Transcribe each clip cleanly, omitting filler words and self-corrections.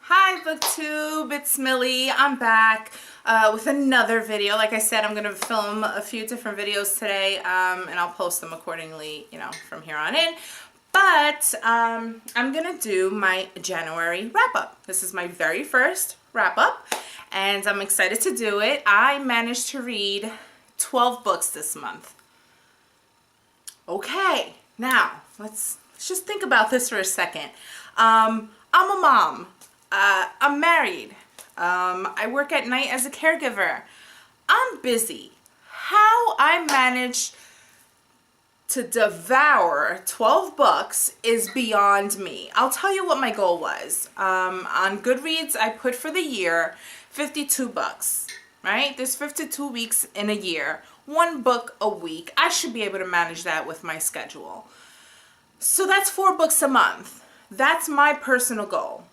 Hi BookTube, it's Millie. I'm back with another video. Like I said, I'm going to film a few different videos today and I'll post them accordingly, from here on in. But I'm going to do my January wrap-up. This is my very first wrap-up and I'm excited to do it. I managed to read 12 books this month. Okay, now let's just think about this for a second. I'm a mom. I'm married. I work at night as a caregiver. I'm busy. How I managed to devour 12 books is beyond me. I'll tell you what my goal was. On Goodreads, I put for the year 52 books, right? There's 52 weeks in a year, one book a week. I should be able to manage that with my schedule. So that's 4 books a month. That's my personal goal.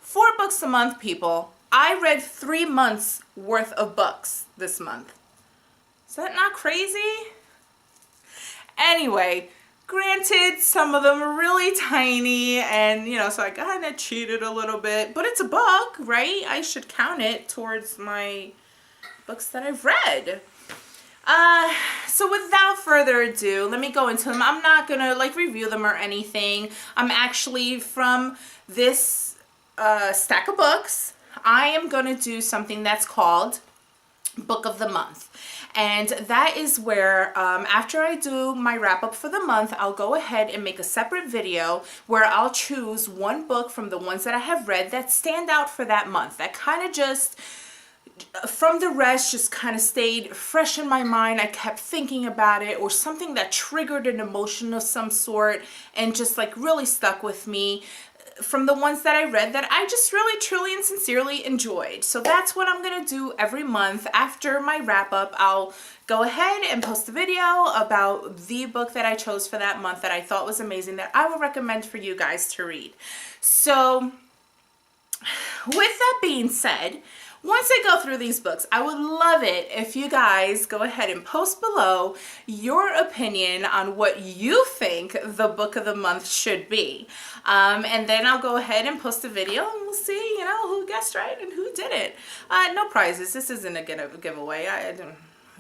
4 books a month, people. I read 3 months worth of books this month. Is that not crazy? Anyway, granted, some of them are really tiny and, so I kind of cheated a little bit, but it's a book, right? I should count it towards my books that I've read. So without further ado, let me go into them. I'm not gonna review them or anything. I'm actually from this stack of books, I am going to do something that's called Book of the Month. And that is where after I do my wrap up for the month, I'll go ahead and make a separate video where I'll choose one book from the ones that I have read that stand out for that month. That kind of just, from the rest, just kind of stayed fresh in my mind. I kept thinking about it, or something that triggered an emotion of some sort and just really stuck with me from the ones that I read that I just really, truly, and sincerely enjoyed. So that's what I'm going to do every month. After my wrap up, I'll go ahead and post a video about the book that I chose for that month that I thought was amazing, that I would recommend for you guys to read. So with that being said, once I go through these books, I would love it if you guys go ahead and post below your opinion on what you think the book of the month should be. And then I'll go ahead and post a video and we'll see, who guessed right and who didn't. No prizes. This isn't a giveaway.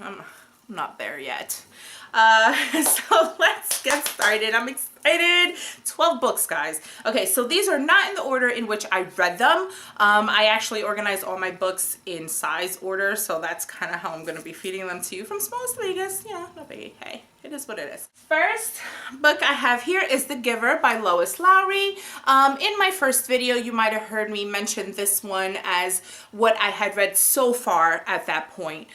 I'm not there yet. So let's get started. I'm excited. 12 books, guys. Okay, so these are not in the order in which I read them. I actually organized all my books in size order, so that's kind of how I'm going to be feeding them to you, from smallest to biggest. No biggie. Hey, it is what it is. First book I have here is The Giver by Lois Lowry. In my first video, you might have heard me mention this one as what I had read so far at that point.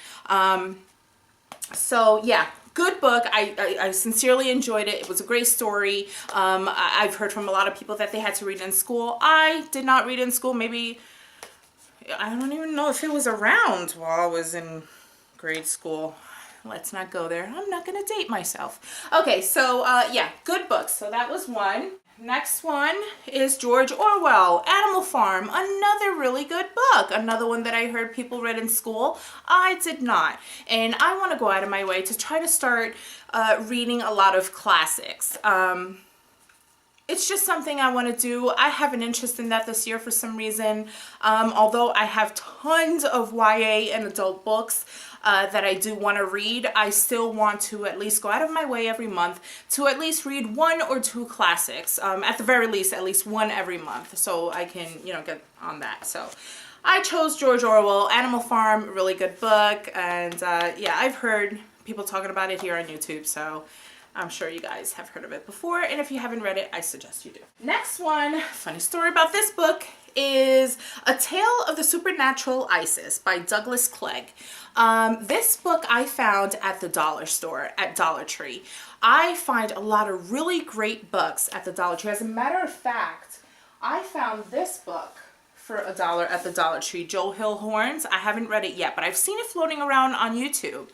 So yeah, good book. I sincerely enjoyed it. It was a great story. I've heard from a lot of people that they had to read in school. I did not read in school. Maybe, I don't even know if it was around while I was in grade school. Let's not go there. I'm not going to date myself. Okay, so yeah, good books. So that was one. Next one is George Orwell, Animal Farm, another really good book. Another one that I heard people read in school. I did not. And I want to go out of my way to try to start reading a lot of classics. It's just something I want to do. I have an interest in that this year for some reason. Although I have tons of YA and adult books that I do want to read, I still want to at least go out of my way every month to at least read 1 or 2 classics. At the very least, at least one every month, so I can, get on that. So I chose George Orwell, Animal Farm, really good book. And yeah, I've heard people talking about it here on YouTube, so I'm sure you guys have heard of it before, and if you haven't read it, I suggest you do. Next one, funny story about this book, is A Tale of the Supernatural Isis by Douglas Clegg. This book I found at the dollar store, at Dollar Tree. I find a lot of really great books at the Dollar Tree. As a matter of fact, I found this book for $1 at the Dollar Tree, Joe Hill Horns. I haven't read it yet, but I've seen it floating around on YouTube.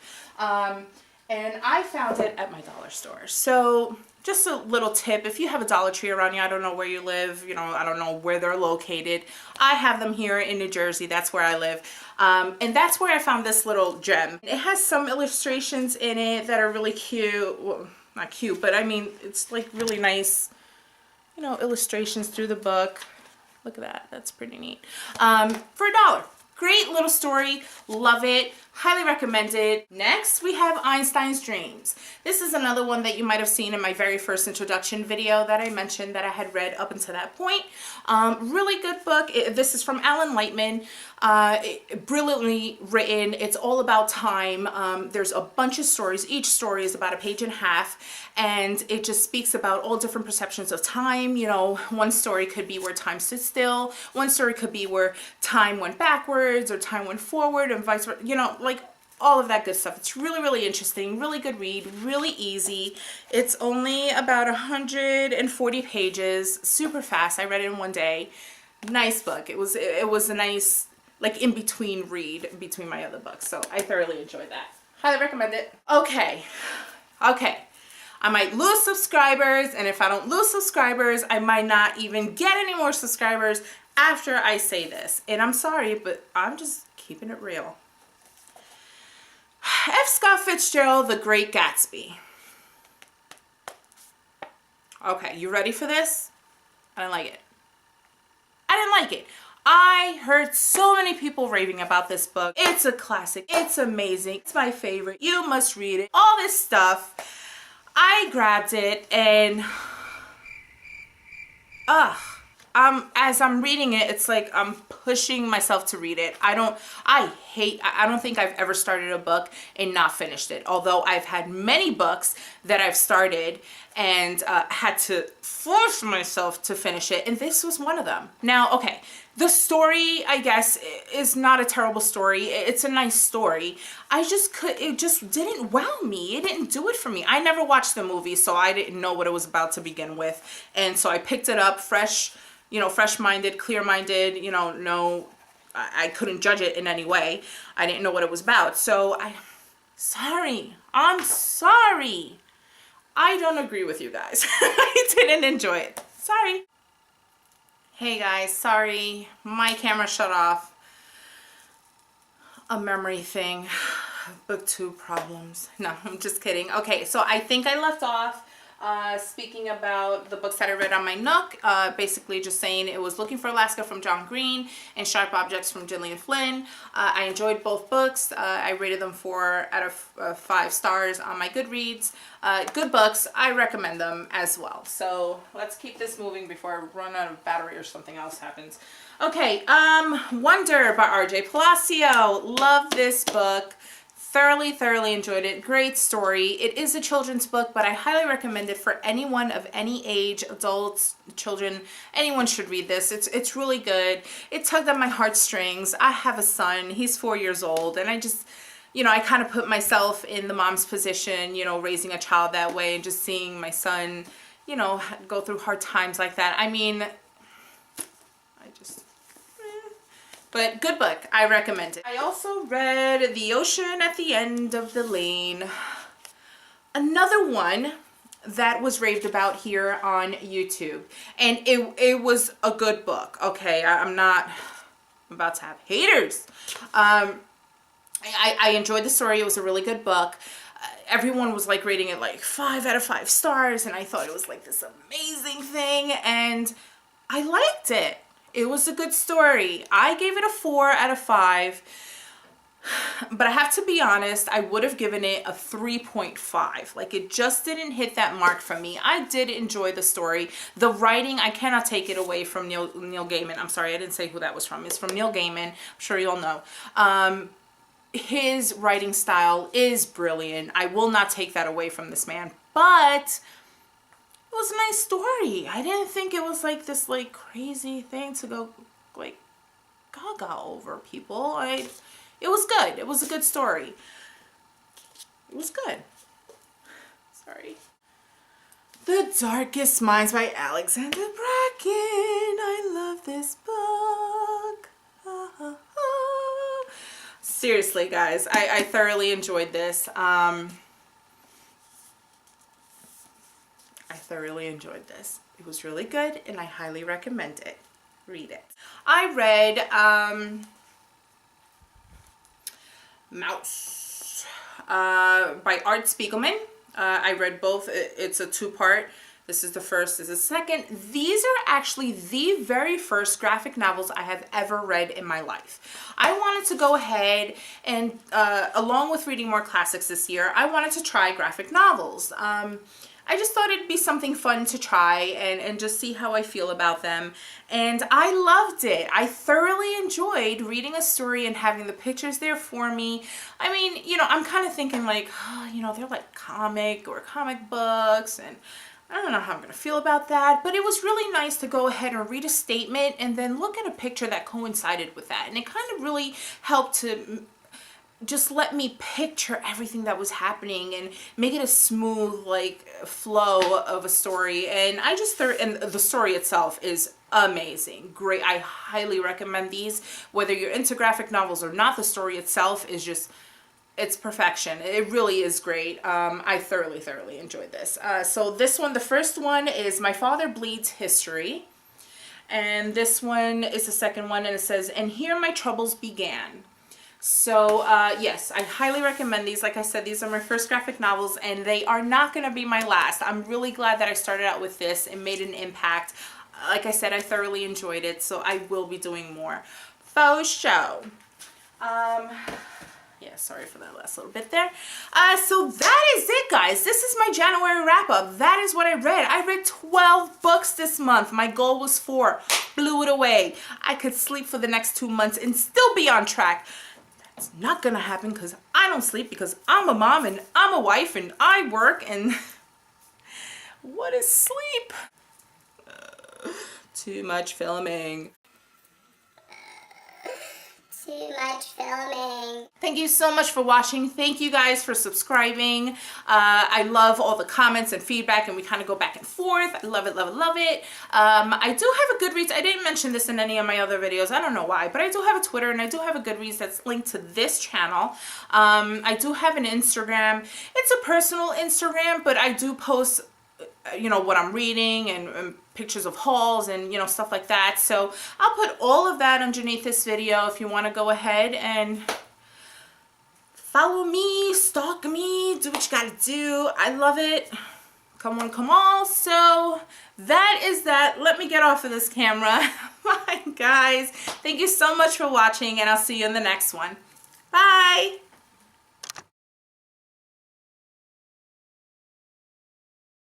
And I found it at my dollar store. So just a little tip, if you have a Dollar Tree around you, I don't know where you live, I don't know where they're located. I have them here in New Jersey. That's where I live. And that's where I found this little gem. It has some illustrations in it that are really cute. Well, not cute, but I mean, it's really nice, illustrations through the book. Look at that. That's pretty neat. For $1. Great little story. Love it. Highly recommend it. Next, we have Einstein's Dreams. This is another one that you might have seen in my very first introduction video that I mentioned that I had read up until that point. Really good book. This is from Alan Lightman. Brilliantly written. It's all about time. There's a bunch of stories. Each story is about a page and a half, and it just speaks about all different perceptions of time. You know, one story could be where time stood still. One story could be where time went backwards or time went forward and vice versa. You know, like all of that good stuff. It's really, really interesting. Really good read. Really easy. It's only about 140 pages. Super fast. I read it in one day. Nice book. It was a nice, like, in between read between my other books. So I thoroughly enjoyed that. Highly recommend it. Okay. I might lose subscribers, and if I don't lose subscribers, I might not even get any more subscribers after I say this. And I'm sorry, but I'm just keeping it real. F. Scott Fitzgerald, The Great Gatsby. Okay, you ready for this? I didn't like it. I didn't like it. I heard so many people raving about this book. It's a classic. It's amazing. It's my favorite. You must read it. All this stuff. I grabbed it and as I'm reading it, it's like I'm pushing myself to read it. I don't think I've ever started a book and not finished it. Although I've had many books that I've started and had to force myself to finish it. And this was one of them. Now, okay, the story, I guess, is not a terrible story. It's a nice story. It just didn't wow me. It didn't do it for me. I never watched the movie, so I didn't know what it was about to begin with. And so I picked it up fresh-minded, clear-minded, I couldn't judge it in any way. I didn't know what it was about. So I'm sorry. I don't agree with you guys. I didn't enjoy it. Sorry. Hey guys, sorry. My camera shut off. A memory thing. BookTube problems. No, I'm just kidding. Okay, so I think I left off speaking about the books that I read on my Nook, basically just saying it was Looking for Alaska from John Green and Sharp Objects from Gillian Flynn. I enjoyed both books. I rated them 4 out of 5 stars on my Goodreads. Good books. I recommend them as well. So let's keep this moving before I run out of battery or something else happens. Okay, Wonder by R.J. Palacio. Love this book. Thoroughly enjoyed it. Great story. It is a children's book, but I highly recommend it for anyone of any age, adults, children. Anyone should read this. It's really good. It tugged at my heartstrings. I have a son. He's 4 years old, and I just, I kind of put myself in the mom's position, raising a child that way and just seeing my son, go through hard times like that. I mean, but good book. I recommend it. I also read The Ocean at the End of the Lane. Another one that was raved about here on YouTube. And it was a good book. Okay, I'm not about to have haters. I enjoyed the story. It was a really good book. Everyone was like rating it like 5 out of 5 stars. And I thought it was like this amazing thing. And I liked it. It was a good story. I gave it a 4 out of 5. But I have to be honest, I would have given it a 3.5. Like, it just didn't hit that mark for me. I did enjoy the story. The writing, I cannot take it away from Neil Gaiman. I'm sorry, I didn't say who that was from. It's from Neil Gaiman. I'm sure you all know. His writing style is brilliant. I will not take that away from this man. But it was a nice story. I didn't think it was like this like crazy thing to go like gaga over people. It was good. It was a good story. It was good. Sorry. The Darkest Minds by Alexandra Bracken. I love this book. Seriously, guys, I thoroughly enjoyed this. I thoroughly enjoyed this. It was really good, and I highly recommend it. Read it. I read Mouse by Art Spiegelman. I read both. It's a 2-part This is the first, this is the second. These are actually the very first graphic novels I have ever read in my life. I wanted to go ahead and, along with reading more classics this year, I wanted to try graphic novels. I just thought it'd be something fun to try and just see how I feel about them. And I loved it. I thoroughly enjoyed reading a story and having the pictures there for me. I mean, you know, I'm kind of thinking like, oh, you know, they're like comic books, and I don't know how I'm going to feel about that, but it was really nice to go ahead and read a statement and then look at a picture that coincided with that. And it kind of really helped to just let me picture everything that was happening and make it a smooth like flow of a story. And I just thought, and the story itself is amazing, great. I highly recommend these. Whether you're into graphic novels or not, the story itself is just, it's perfection. It really is great. I thoroughly enjoyed this. So this one, the first one is My Father Bleeds History. And this one is the second one, and it says, And Here My Troubles Began. So yes, I highly recommend these. Like I said, these are my first graphic novels, and they are not going to be my last. I'm really glad that I started out with this and made an impact. Like I said, I thoroughly enjoyed it, so I will be doing more. Faux show. Yeah, sorry for that last little bit there. So that is it, guys. This is my January wrap-up. That is what I read. I read 12 books this month. My goal was 4. Blew it away. I could sleep for the next 2 months and still be on track. That's not gonna happen because I don't sleep, because I'm a mom and I'm a wife and I work, and what is sleep? Too much filming. Too much filming. Thank you so much for watching. Thank you guys for subscribing. I love all the comments and feedback, and we kind of go back and forth. I love it, love it, love it. I do have a Goodreads. I didn't mention this in any of my other videos. I don't know why, but I do have a Twitter, and I do have a Goodreads that's linked to this channel. I do have an Instagram. It's a personal Instagram, but I do post, you know, what I'm reading and pictures of hauls and, you know, stuff like that. So I'll put all of that underneath this video if you want to go ahead and follow me, stalk me, do what you gotta do. I love it. Come on, come on. So that is that. Let me get off of this camera. Bye, guys. Thank you so much for watching, and I'll see you in the next one. Bye.